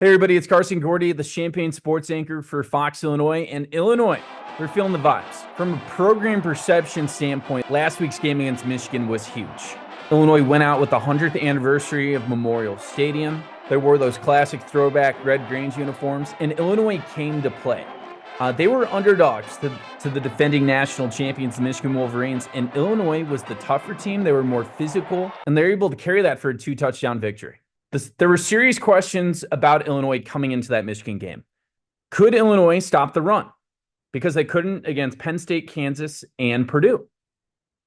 Hey everybody, it's Carson Gourdie, the Champaign sports anchor for Fox Illinois. And Illinois, we're feeling the vibes. From a program perception standpoint, last week's game against Michigan was huge. Illinois went out with the 100th anniversary of Memorial Stadium. They wore those classic throwback red Grange uniforms, and Illinois came to play. They were underdogs to the defending national champions, the Michigan Wolverines, and Illinois was the tougher team. They were more physical, and they were able to carry that for a 2-touchdown victory. There were serious questions about Illinois coming into that Michigan game. Could Illinois stop the run? Because they couldn't against Penn State, Kansas, and Purdue.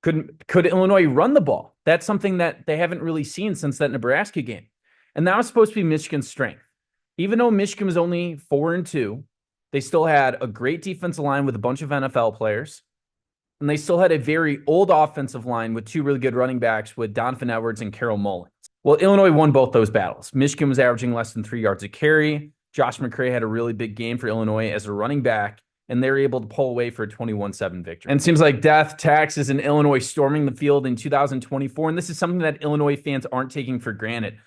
Could Illinois run the ball? That's something that they haven't really seen since that Nebraska game. And that was supposed to be Michigan's strength. Even though Michigan was only 4-2, they still had a great defensive line with a bunch of NFL players. And they still had a very old offensive line with two really good running backs with Donovan Edwards and Carroll Mullins. Well, Illinois won both those battles. Michigan was averaging less than 3 yards a carry. Josh McCray had a really big game for Illinois as a running back, and they were able to pull away for a 21-7 victory. And it seems like death, taxes, and Illinois storming the field in 2024, and this is something that Illinois fans aren't taking for granted.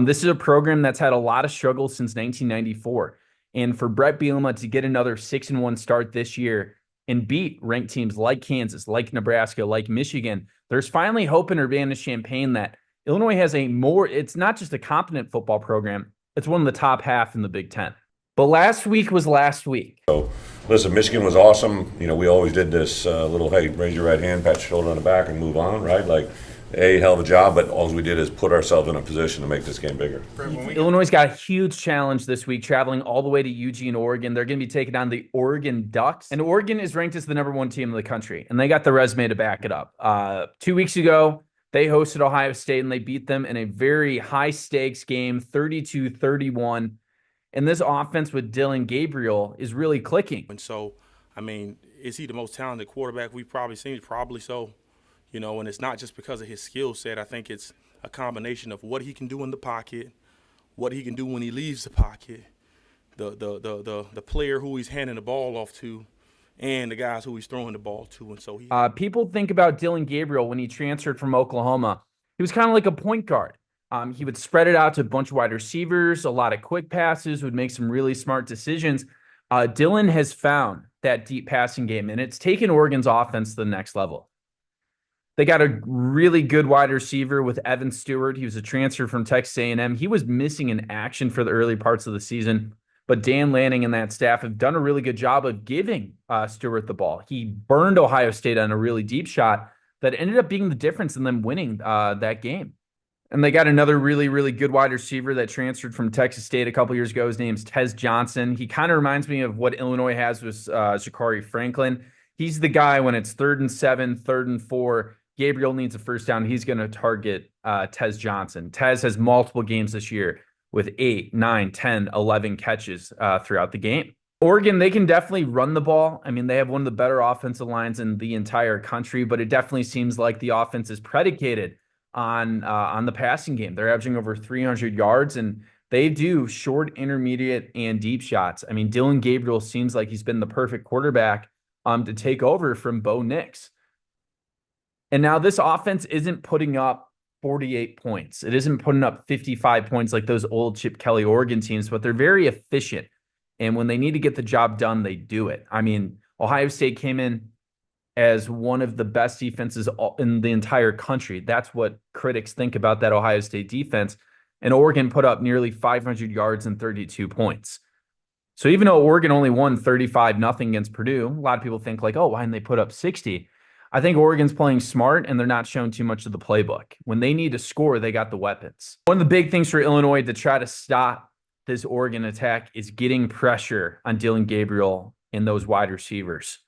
This is a program that's had a lot of struggles since 1994, and for Brett Bielema to get another 6-1 start this year and beat ranked teams like Kansas, like Nebraska, like Michigan, there's finally hope in Urbana-Champaign that Illinois has it's not just a competent football program, it's one of the top half in the Big Ten. But last week was last week. So, listen, Michigan was awesome. You know, we always did this little, hey, raise your right hand, pat your shoulder on the back, and move on, right? Like, hell of a job, but all we did is put ourselves in a position to make this game bigger. Illinois got a huge challenge this week, traveling all the way to Eugene, Oregon. They're going to be taking on the Oregon Ducks. And Oregon is ranked as the #1 team in the country, and they got the resume to back it up. 2 weeks ago, they hosted Ohio State, and they beat them in a very high-stakes game, 32-31. And this offense with Dillon Gabriel is really clicking. And so, I mean, is he the most talented quarterback we've probably seen? Probably so. You know, and it's not just because of his skill set. I think it's a combination of what he can do in the pocket, what he can do when he leaves the pocket, the player who he's handing the ball off to, and the guys who he's throwing the ball to. And so people think about Dillon Gabriel when he transferred from Oklahoma. He was kind of like a point guard. He would spread it out to a bunch of wide receivers, a lot of quick passes, would make some really smart decisions. Dillon has found that deep passing game, and it's taken Oregon's offense to the next level. They got a really good wide receiver with Evan Stewart. He was a transfer from Texas A&M. He was missing in action for the early parts of the season. But Dan Lanning and that staff have done a really good job of giving Stewart the ball. He burned Ohio State on a really deep shot that ended up being the difference in them winning that game. And they got another really, really good wide receiver that transferred from Texas State a couple years ago. His name's Tez Johnson. He kind of reminds me of what Illinois has with Shakari Franklin. He's the guy when it's 3rd and 7, 3rd and 4, Gabriel needs a first down, he's going to target Tez Johnson. Tez has multiple games this year with 8, 9, 10, 11 catches throughout the game. Oregon, they can definitely run the ball. I mean, they have one of the better offensive lines in the entire country, but it definitely seems like the offense is predicated on the passing game. They're averaging over 300 yards, and they do short, intermediate, and deep shots. I mean, Dillon Gabriel seems like he's been the perfect quarterback to take over from Bo Nix. And now this offense isn't putting up 48 points. It isn't putting up 55 points like those old Chip Kelly Oregon teams, but they're very efficient. And when they need to get the job done, they do it. I mean, Ohio State came in as one of the best defenses in the entire country. That's what critics think about that Ohio State defense. And Oregon put up nearly 500 yards and 32 points. So even though Oregon only won 35-0 against Purdue, a lot of people think like, oh, why didn't they put up 60? I think Oregon's playing smart, and they're not showing too much of the playbook. When they need to score, they got the weapons. One of the big things for Illinois to try to stop this Oregon attack is getting pressure on Dillon Gabriel and those wide receivers.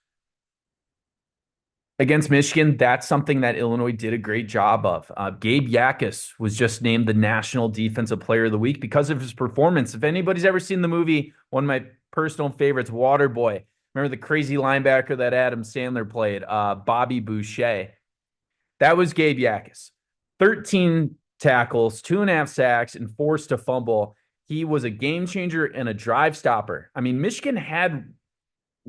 Against Michigan, that's something that Illinois did a great job of. Gabe Yakus was just named the National Defensive Player of the Week because of his performance. If anybody's ever seen the movie, one of my personal favorites, Waterboy, remember the crazy linebacker that Adam Sandler played, Bobby Boucher? That was Gabe Yakus. 13 tackles, 2.5 sacks, and forced a fumble. He was a game changer and a drive stopper. I mean, Michigan had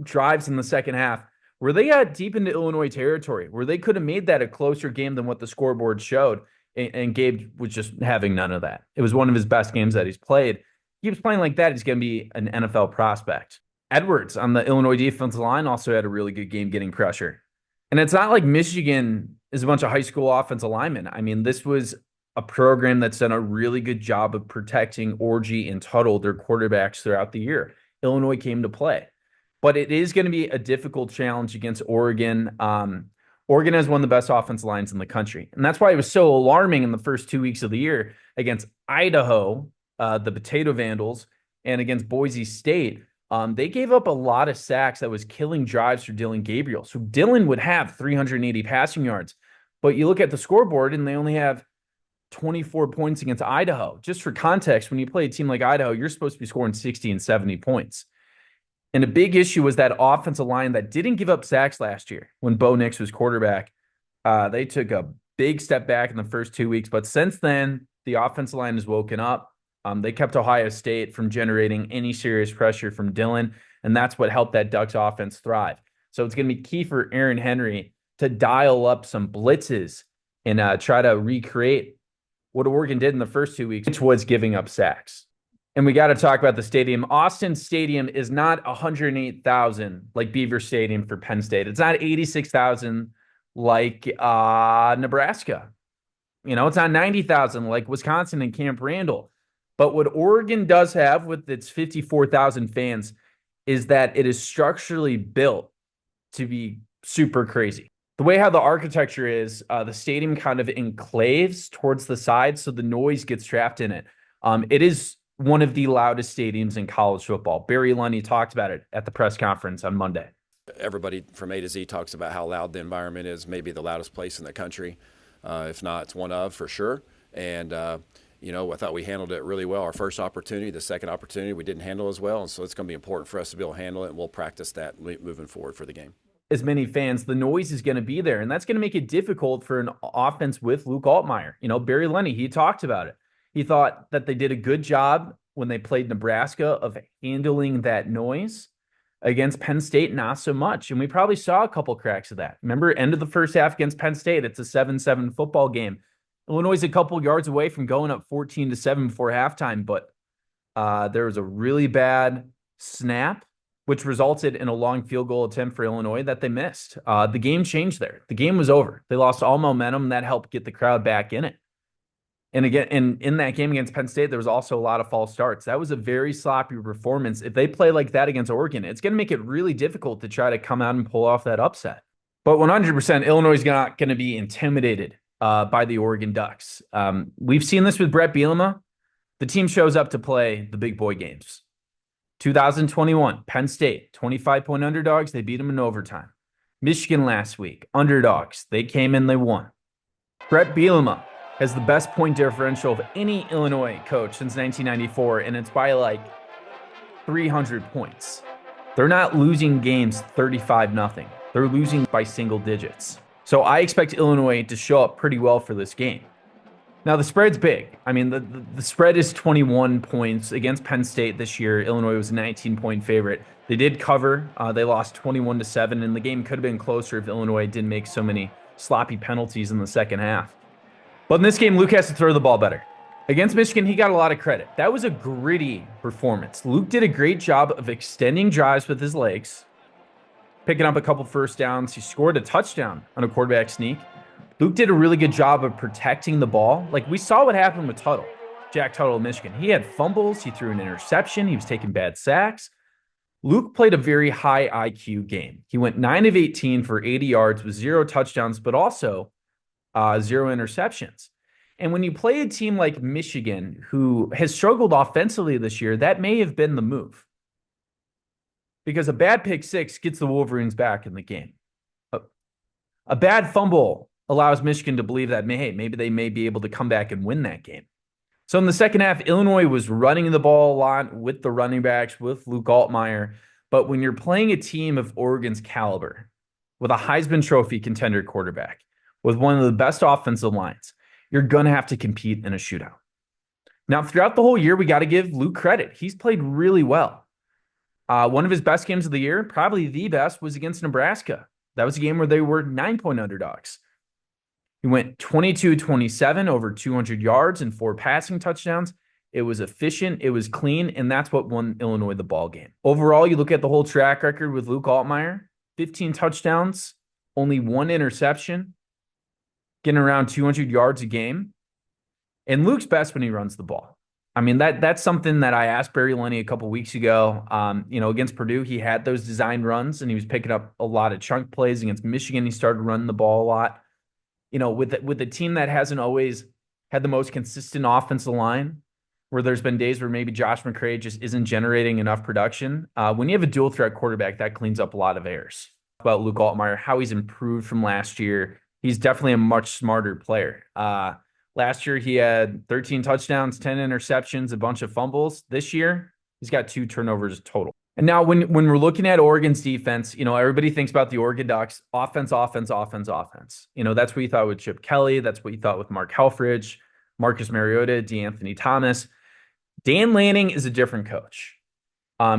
drives in the second half where they got deep into Illinois territory, where they could have made that a closer game than what the scoreboard showed. And Gabe was just having none of that. It was one of his best games that he's played. keeps playing like that, he's going to be an NFL prospect. Edwards on the Illinois defensive line also had a really good game getting pressure. And it's not like Michigan is a bunch of high school offensive linemen. I mean, this was a program that's done a really good job of protecting Orgy and Tuttle, their quarterbacks, throughout the year. Illinois came to play. But it is going to be a difficult challenge against Oregon. Oregon has one of the best offensive lines in the country. And that's why it was so alarming in the first 2 weeks of the year against Idaho, the Potato Vandals, and against Boise State. They gave up a lot of sacks that was killing drives for Dillon Gabriel. So Dillon would have 380 passing yards. But you look at the scoreboard and they only have 24 points against Idaho. Just for context, when you play a team like Idaho, you're supposed to be scoring 60 and 70 points. And a big issue was that offensive line that didn't give up sacks last year when Bo Nix was quarterback. They took a big step back in the first 2 weeks. But since then, the offensive line has woken up. They kept Ohio State from generating any serious pressure from Dillon, and that's what helped that Ducks offense thrive. So it's going to be key for Aaron Henry to dial up some blitzes and try to recreate what Oregon did in the first 2 weeks, which was giving up sacks. And we got to talk about the stadium. Autzen Stadium is not 108,000 like Beaver Stadium for Penn State. It's not 86,000 like Nebraska. It's not 90,000 like Wisconsin and Camp Randall. But what Oregon does have with its 54,000 fans is that it is structurally built to be super crazy. The way how the architecture is, the stadium kind of enclaves towards the side, so the noise gets trapped in it. It is one of the loudest stadiums in college football. Barry Lundy talked about it at the press conference on Monday. Everybody from A to Z talks about how loud the environment is, maybe the loudest place in the country. If not, it's one of, for sure. And, I thought we handled it really well. Our first opportunity, the second opportunity, we didn't handle as well. And so it's going to be important for us to be able to handle it, and we'll practice that moving forward for the game. As many fans, the noise is going to be there, and that's going to make it difficult for an offense with Luke Altmyer. Barry Lundy, he talked about it. He thought that they did a good job when they played Nebraska of handling that noise. Against Penn State, not so much. And we probably saw a couple cracks of that. Remember, end of the first half against Penn State, it's a 7-7 football game. Illinois is a couple yards away from going up 14-7 before halftime, but there was a really bad snap, which resulted in a long field goal attempt for Illinois that they missed. The game changed there. The game was over. They lost all momentum, and that helped get the crowd back in it. And again, in that game against Penn State, there was also a lot of false starts. That was a very sloppy performance. If they play like that against Oregon, it's going to make it really difficult to try to come out and pull off that upset. But 100%, Illinois is not going to be intimidated by the Oregon Ducks. We've seen this with Brett Bielema. The team shows up to play the big boy games. 2021, Penn State, 25-point underdogs. They beat them in overtime. Michigan last week, underdogs. They came in, they won. Brett Bielema has the best point differential of any Illinois coach since 1994, and it's by like 300 points. They're not losing games 35-0. They're losing by single digits. So I expect Illinois to show up pretty well for this game. Now, the spread's big. I mean, the spread is 21 points against Penn State this year. Illinois was a 19-point favorite. They did cover. They lost 21-7, and the game could have been closer if Illinois didn't make so many sloppy penalties in the second half. But in this game, Luke has to throw the ball better. Against Michigan, he got a lot of credit. That was a gritty performance. Luke did a great job of extending drives with his legs, picking up a couple first downs. He scored a touchdown on a quarterback sneak. Luke did a really good job of protecting the ball. Like we saw what happened with Tuttle, Jack Tuttle of Michigan. He had fumbles. He threw an interception. He was taking bad sacks. Luke played a very high IQ game. He went 9 of 18 for 80 yards with 0 touchdowns, but also 0 interceptions. And when you play a team like Michigan, who has struggled offensively this year, that may have been the move. Because a bad pick six gets the Wolverines back in the game. A bad fumble allows Michigan to believe that, hey, maybe they may be able to come back and win that game. So in the second half, Illinois was running the ball a lot with the running backs, with Luke Altmyer. But when you're playing a team of Oregon's caliber, with a Heisman Trophy contender quarterback, with one of the best offensive lines, you're going to have to compete in a shootout. Now, throughout the whole year, we got to give Luke credit. He's played really well. One of his best games of the year, probably the best, was against Nebraska. That was a game where they were 9-point underdogs. He went 22-27, over 200 yards and 4 passing touchdowns. It was efficient. It was clean. And that's what won Illinois the ball game. Overall, you look at the whole track record with Luke Altmyer, 15 touchdowns, only 1 interception, getting around 200 yards a game. And Luke's best when he runs the ball. I mean, that's something that I asked Barry Lenny a couple weeks ago. Against Purdue, he had those design runs and he was picking up a lot of chunk plays. Against Michigan, he started running the ball a lot. With a team that hasn't always had the most consistent offensive line, where there's been days where maybe Josh McCray just isn't generating enough production. When you have a dual threat quarterback, that cleans up a lot of errors. About Luke Altmyer, how he's improved from last year. He's definitely a much smarter player. Last year, he had 13 touchdowns, 10 interceptions, a bunch of fumbles. This year, he's got 2 turnovers total. And now when we're looking at Oregon's defense, everybody thinks about the Oregon Ducks, offense. That's what you thought with Chip Kelly. That's what you thought with Mark Helfrich, Marcus Mariota, DeAnthony Thomas. Dan Lanning is a different coach.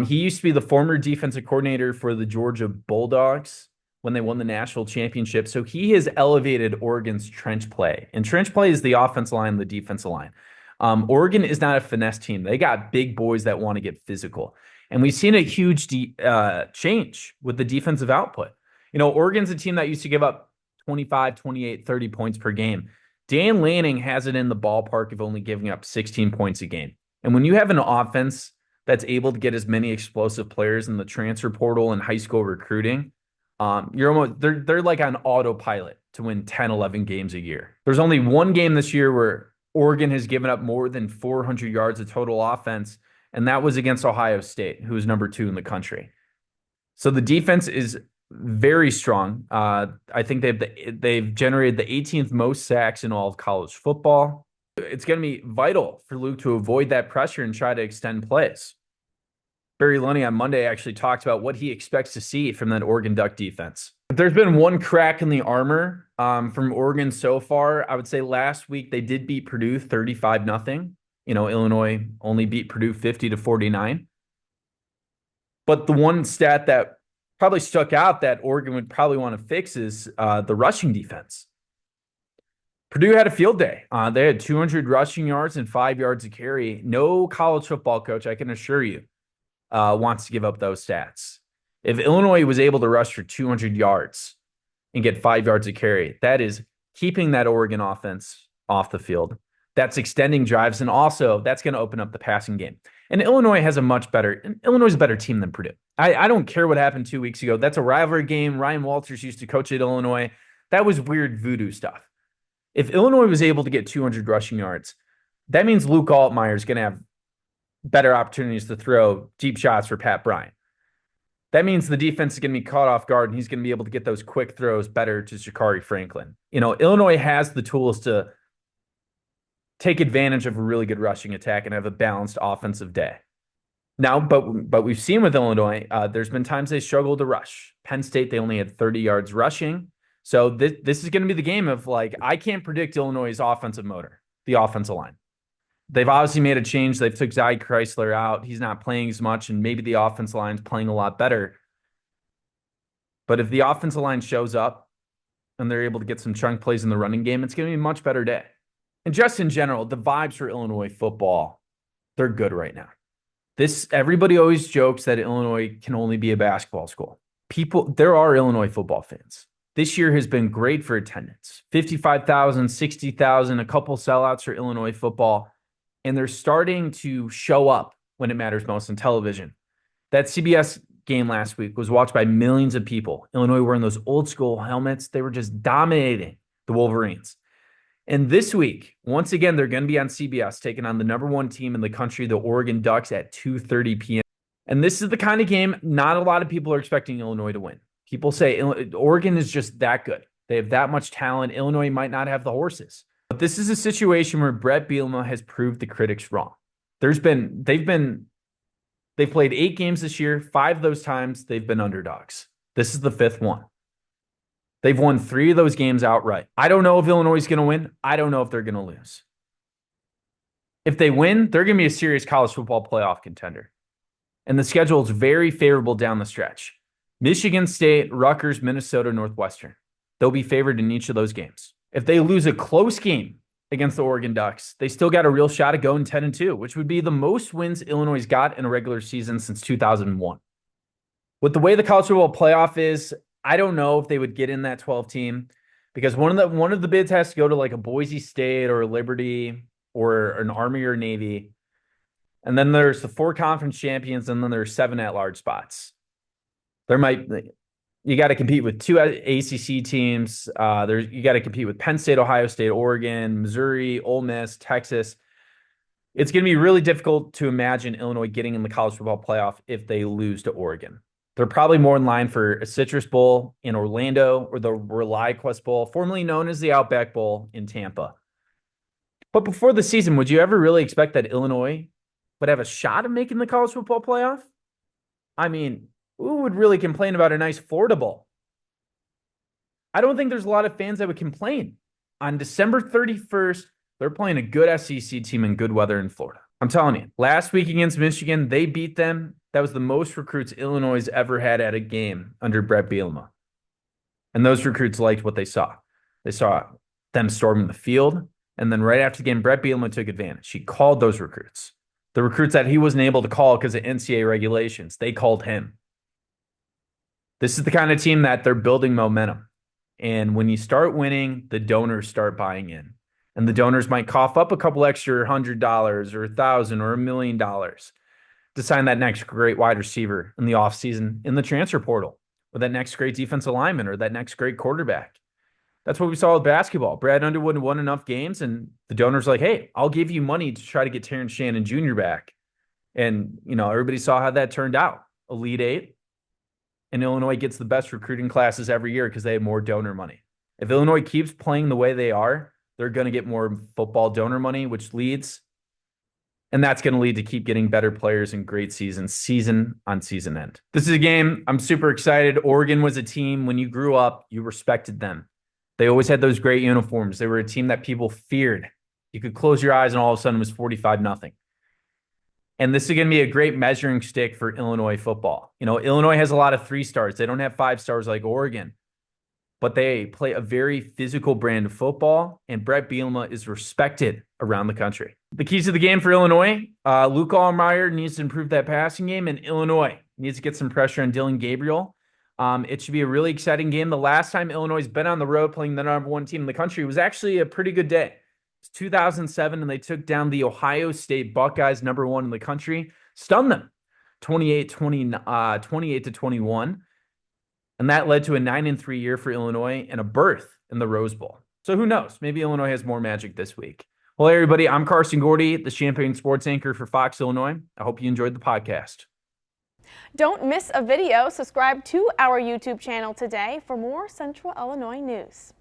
He used to be the former defensive coordinator for the Georgia Bulldogs when they won the national championship. So he has elevated Oregon's trench play. And trench play is the offensive line, the defensive line. Oregon is not a finesse team. They got big boys that want to get physical. And we've seen a huge change with the defensive output. Oregon's a team that used to give up 25, 28, 30 points per game. Dan Lanning has it in the ballpark of only giving up 16 points a game. And when you have an offense that's able to get as many explosive players in the transfer portal and high school recruiting, they're like on autopilot to win 10, 11 games a year. There's only one game this year where Oregon has given up more than 400 yards of total offense, and that was against Ohio State, who is number 2 in the country. So the defense is very strong. I think they've generated the 18th most sacks in all of college football. It's going to be vital for Luke to avoid that pressure and try to extend plays. Barry Lunny on Monday actually talked about what he expects to see from that Oregon Duck defense. If there's been one crack in the armor from Oregon so far, I would say last week they did beat Purdue 35-0. Illinois only beat Purdue 50-49. But the one stat that probably stuck out that Oregon would probably want to fix is the rushing defense. Purdue had a field day. They had 200 rushing yards and 5 yards a carry. No college football coach, I can assure you, wants to give up those stats. If Illinois was able to rush for 200 yards and get 5 yards a carry, that is keeping that Oregon offense off the field. That's extending drives, and also that's going to open up the passing game. And Illinois is a better team than Purdue. I don't care what happened 2 weeks ago. That's a rivalry game. Ryan Walters used to coach at Illinois. That was weird voodoo stuff. If Illinois was able to get 200 rushing yards, that means Luke Altmyer is going to have better opportunities to throw deep shots for Pat Bryant. That means the defense is going to be caught off guard, and he's going to be able to get those quick throws better to Sha'Carri Franklin. Illinois has the tools to take advantage of a really good rushing attack and have a balanced offensive day. Now, but we've seen with Illinois, there's been times they struggled to rush. Penn State, they only had 30 yards rushing. So this is going to be the game of I can't predict Illinois' offensive motor, the offensive line. They've obviously made a change. They've took Zy Chrysler out. He's not playing as much, and maybe the offensive line's playing a lot better. But if the offensive line shows up and they're able to get some chunk plays in the running game, it's going to be a much better day. And just in general, the vibes for Illinois football, they're good right now. Everybody always jokes that Illinois can only be a basketball school. There are Illinois football fans. This year has been great for attendance. 55,000, 60,000, a couple sellouts for Illinois football. And they're starting to show up when it matters most on television. That CBS game last week was watched by millions of people. Illinois wearing those old school helmets. They were just dominating the Wolverines. And this week, once again, they're going to be on CBS, taking on the number 1 team in the country, the Oregon Ducks, at 2:30 p.m. And this is the kind of game not a lot of people are expecting Illinois to win. People say Oregon is just that good. They have that much talent. Illinois might not have the horses. But this is a situation where Brett Bielema has proved the critics wrong. They've played 8 games this year. 5 of those times they've been underdogs. This is the 5th one. They've won 3 of those games outright. I don't know if Illinois is going to win. I don't know if they're going to lose. If they win, they're going to be a serious college football playoff contender. And the schedule is very favorable down the stretch. Michigan State, Rutgers, Minnesota, Northwestern. They'll be favored in each of those games. If they lose a close game against the Oregon Ducks. They still got a real shot at going 10-2, which would be the most wins Illinois got in a regular season since 2001. With the way the college football playoff is, I don't know if they would get in that 12 team because one of the bids has to go to like a Boise State or a Liberty or an Army or Navy. And then there's the 4 conference champions, and then there's 7 at-large spots. You got to compete with 2 ACC teams. You got to compete with Penn State, Ohio State, Oregon, Missouri, Ole Miss, Texas. It's going to be really difficult to imagine Illinois getting in the college football playoff if they lose to Oregon. They're probably more in line for a Citrus Bowl in Orlando or the ReliaQuest Bowl, formerly known as the Outback Bowl in Tampa. But before the season, would you ever really expect that Illinois would have a shot of making the college football playoff? I mean, who would really complain about a nice Florida Bowl? I don't think there's a lot of fans that would complain. On December 31st, they're playing a good SEC team in good weather in Florida. I'm telling you, last week against Michigan, they beat them. That was the most recruits Illinois has ever had at a game under Brett Bielema. And those recruits liked what they saw. They saw them storming the field. And then right after the game, Brett Bielema took advantage. He called those recruits. The recruits that he wasn't able to call because of NCAA regulations, they called him. This is the kind of team that they're building momentum. And when you start winning, the donors start buying in. And the donors might cough up a couple extra $100 or $1,000 or $1 million to sign that next great wide receiver in the offseason in the transfer portal, or that next great defensive lineman, or that next great quarterback. That's what we saw with basketball. Brad Underwood won enough games, and the donors like, hey, I'll give you money to try to get Terrence Shannon Jr. back. And, everybody saw how that turned out. Elite Eight. And Illinois gets the best recruiting classes every year because they have more donor money. If Illinois keeps playing the way they are, they're going to get more football donor money, which leads, and that's going to lead to keep getting better players and great seasons, season on season end. This is a game I'm super excited. Oregon was a team, when you grew up, you respected them. They always had those great uniforms. They were a team that people feared. You could close your eyes and all of a sudden it was 45-0. And this is going to be a great measuring stick for Illinois football. Illinois has a lot of 3 stars. They don't have 5 stars like Oregon, but they play a very physical brand of football, and Brett Bielema is respected around the country. The keys to the game for Illinois, Luke Altmyer needs to improve that passing game, and Illinois needs to get some pressure on Dillon Gabriel. It should be a really exciting game. The last time Illinois has been on the road playing the number 1 team in the country was actually a pretty good day. It's 2007, and they took down the Ohio State Buckeyes, number 1 in the country, stunned them 28-21. And that led to a 9-3 year for Illinois and a berth in the Rose Bowl. So who knows? Maybe Illinois has more magic this week. Well, hey, everybody, I'm Carson Gourdie, the Champaign sports anchor for Fox Illinois. I hope you enjoyed the podcast. Don't miss a video. Subscribe to our YouTube channel today for more Central Illinois news.